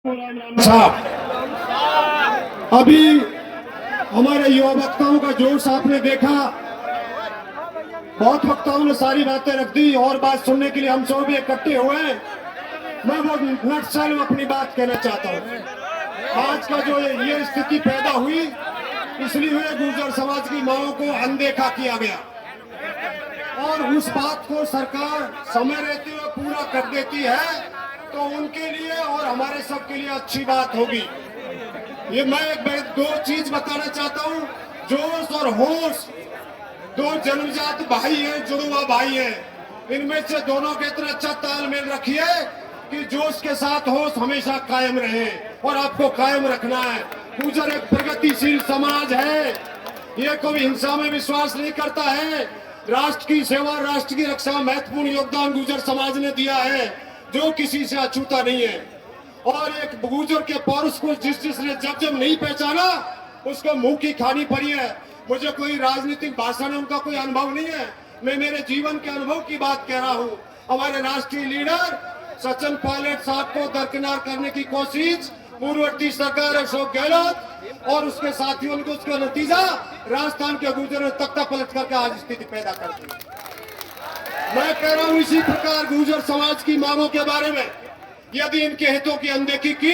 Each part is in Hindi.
साहब, अभी हमारे युवा वक्ताओं का जोश आपने देखा। बहुत वक्ताओं ने सारी बातें रख दी और बात सुनने के लिए हम सब भी इकट्ठे हुए। मैं वो नटशल में अपनी बात कहना चाहता हूँ। आज का जो ये स्थिति पैदा हुई, इसलिए गुर्जर समाज की मांगों को अनदेखा किया गया और उस बात को सरकार समय रहते हुए पूरा कर देती है तो उनके लिए और हमारे सब के लिए अच्छी बात होगी। ये मैं दो चीज बताना चाहता हूँ। जोश और होश दो जन्मजात भाई हैं, जुड़वा भाई हैं। इनमें से दोनों के इतना अच्छा तालमेल रखिए कि जोश के साथ होश हमेशा कायम रहे और आपको कायम रखना है। गुर्जर एक प्रगतिशील समाज है, ये कोई हिंसा में विश्वास नहीं करता है। राष्ट्र की सेवा, राष्ट्र की रक्षा महत्वपूर्ण योगदान गुर्जर समाज ने दिया है, जो किसी से अछूता नहीं है। और एक गुर्जर के पौरुष को जिसने जब नहीं पहचाना उसको मुंह की खानी पड़ी है। मुझे कोई राजनीतिक भाषण में उनका कोई अनुभव नहीं है, मैं मेरे जीवन के अनुभव की बात कह रहा हूँ। हमारे राष्ट्रीय लीडर सचिन पायलट साहब को दरकिनार करने की कोशिश पूर्ववर्ती सरकार अशोक गहलोत और उसके साथियों को, उसका नतीजा राजस्थान के गुर्जरों ने तख्ता पलट करके आज स्थिति पैदा कर दी। मैं कह रहा हूं इसी प्रकार गुर्जर समाज की मांगों के बारे में यदि इनके हितों की अनदेखी की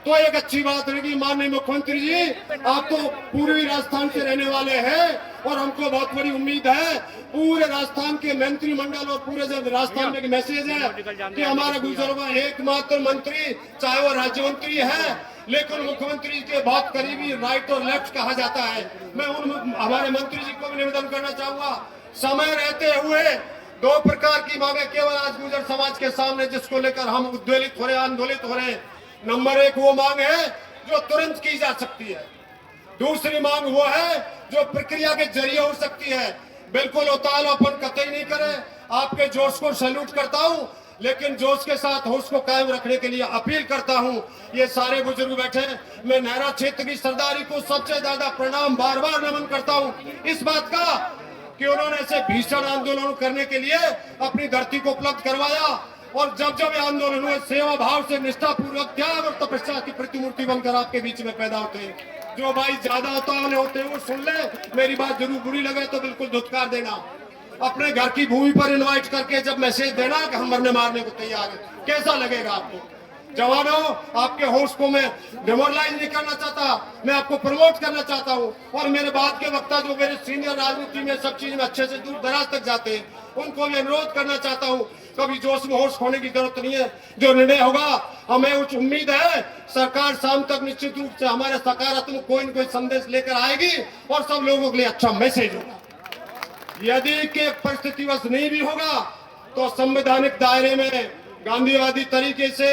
तो एक अच्छी बात रहेगी। माननीय मुख्यमंत्री जी, आप तो पूर्वी राजस्थान से रहने वाले हैं और हमको बहुत बड़ी उम्मीद है पूरे राजस्थान के मंत्रिमंडल और पूरे राजस्थान में एक मैसेज है कि हमारे गुर्जरों का एकमात्र मंत्री, चाहे वो राज्य मंत्री है, लेकिन मुख्यमंत्री के बहुत करीबी राइट और लेफ्ट कहा जाता है। मैं उन हमारे मंत्री जी को भी निवेदन करना चाहूंगा, समय रहते हुए दो प्रकार की मांगे केवल आज गुर्जर समाज के सामने जिसको लेकर हम उद्वेलित हो रहे, आंदोलित हो रहे हैं। नंबर एक वो मांग है जो तुरंत की जा सकती है, दूसरी मांग वो है जो प्रक्रिया के जरिए हो सकती है। बिल्कुल उतावलापन कतई नहीं करें, आपके जोश को सैल्यूट करता हूं, लेकिन जोश के साथ होश को कायम रखने के लिए अपील करता हूं। ये सारे बुजुर्ग बैठे हैं, मैं नहरा क्षेत्र की सरदारी को सबसे ज्यादा प्रणाम बार बार नमन करता हूं इस बात का कि उन्होंने ऐसे भीषण आंदोलन करने के लिए अपनी धरती को उपलब्ध करवाया और जब जब ये आंदोलन हुए सेवा भाव से निष्ठा पूर्वक त्याग और तपस्या की प्रतिमूर्ति बनकर आपके बीच में पैदा होते हैं। जो भाई ज्यादा उतावले होते हैं वो सुन ले, मेरी बात जरूर बुरी लगे तो बिल्कुल धुतकार देना। अपने घर की भूमि पर इनवाइट करके जब मैसेज देना कि हम मरने मारने को तैयार है, कैसा लगेगा आपको? जवानों, आपके होश को मैं डिमोरलाइज नहीं करना चाहता, मैं आपको प्रमोट करना चाहता हूं। और मेरे बाद के वक्ता जो मेरे सीनियर राजनीति में सब चीज में अच्छे से दूर दराज तक जाते हैं, उनको मैं अनुरोध करना चाहता हूं, कभी जोश में होश खोने की जरूरत नहीं है। जो निर्णय होगा, हमें उच्च उम्मीद है सरकार शाम तक निश्चित रूप से हमारे सकारात्मक कोई न कोई संदेश लेकर आएगी और सब लोगों के लिए अच्छा मैसेज होगा। यदि के परिस्थितिवश नहीं भी होगा तो संवैधानिक दायरे में गांधीवादी तरीके से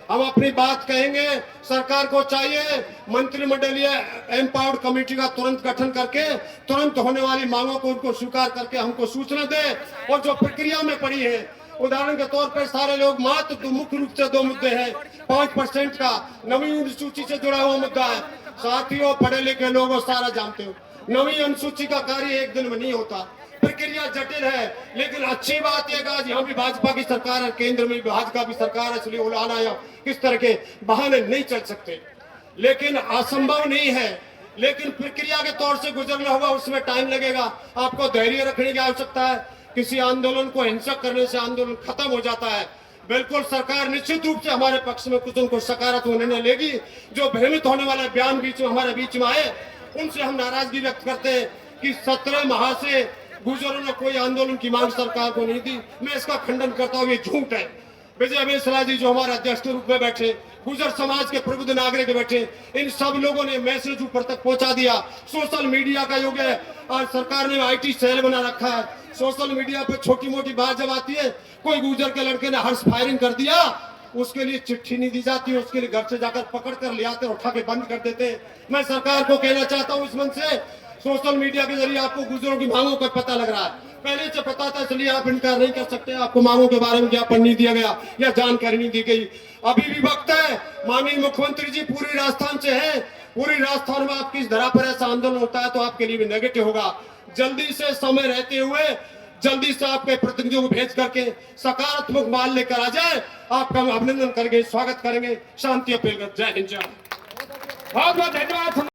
हम अपनी बात कहेंगे। सरकार को चाहिए मंत्रिमंडलीय एम्पावर्ड कमेटी का तुरंत गठन करके तुरंत होने वाली मांगों को उनको स्वीकार करके हमको सूचना दे और जो प्रक्रिया में पड़ी है, उदाहरण के तौर पर सारे लोग मात्र मुख्य रूप से दो मुद्दे हैं। 5% का नवीन अनुसूची से जुड़ा हुआ मुद्दा है। साथियों, पढ़े लिखे लोग सारा जानते हो, नवीन अनुसूची का कार्य एक दिन में नहीं होता, प्रक्रिया जटिल है। लेकिन अच्छी बात यह आज यहाँ भी भाजपा की सरकार है, केंद्र में भाजपा की सरकार है, इसलिए उलाना या किस तरह के बहाने नहीं चल सकते, लेकिन असंभव नहीं है। लेकिन प्रक्रिया के तौर से गुजरना होगा, उसमें टाइम लगेगा। आपको धैर्य रखने की आवश्यकता है। किसी आंदोलन को हिंसक करने से आंदोलन खत्म हो जाता है। बिल्कुल सरकार निश्चित रूप से हमारे पक्ष में कुछ उनको सकारात्मक निर्णय लेगी। जो भ्रमित होने वाले बयान बीच में हमारे बीच में आए, उनसे हम नाराजगी व्यक्त करते हैं कि 17 माह से गुर्जरों ने कोई आंदोलन की मांग सरकार को नहीं दी। मैं इसका खंडन करता हूँ, ये झूठ है। विजय बेसरा जी जो हमारे अध्यक्ष के रूप में बैठे, गुर्जर समाज के प्रबुद्ध नागरिक बैठे, इन सब लोगों ने मैसेज ऊपर तक पहुंचा दिया। सोशल मीडिया का युग है, आज सरकार ने IT सेल बना रखा है। सोशल मीडिया पे छोटी मोटी बात जब आती है, कोई गुर्जर के लड़के ने हर्ष फायरिंग कर दिया, उसके लिए चिट्ठी नहीं दी जाती, उसके लिए घर से जाकर पकड़ कर ले आते, उठा के बंद कर देते। मैं सरकार को कहना चाहता हूँ इस मन से, सोशल मीडिया के जरिए आपको गुर्जरों की मांगों का पता लग रहा है, पहले से पता था, इसलिए आप इनकार नहीं कर सकते। आपको मांगों के बारे में ज्ञापन नहीं दिया गया या जानकारी नहीं दी गई। अभी भी वक्त है, माननीय मुख्यमंत्री जी पूरी राजस्थान से हैं, पूरी राजस्थान में आपकी इस धरा पर ऐसा आंदोलन होता है तो आपके लिए भी नेगेटिव होगा। जल्दी से समय रहते हुए जल्दी से आपके प्रतिनिधियों को भेज करके सकारात्मक माल लेकर आ जाए। आपका हम अभिनंदन करेंगे, स्वागत करेंगे, शांति अपील कर। जय हिंद, जय। बहुत बहुत धन्यवाद।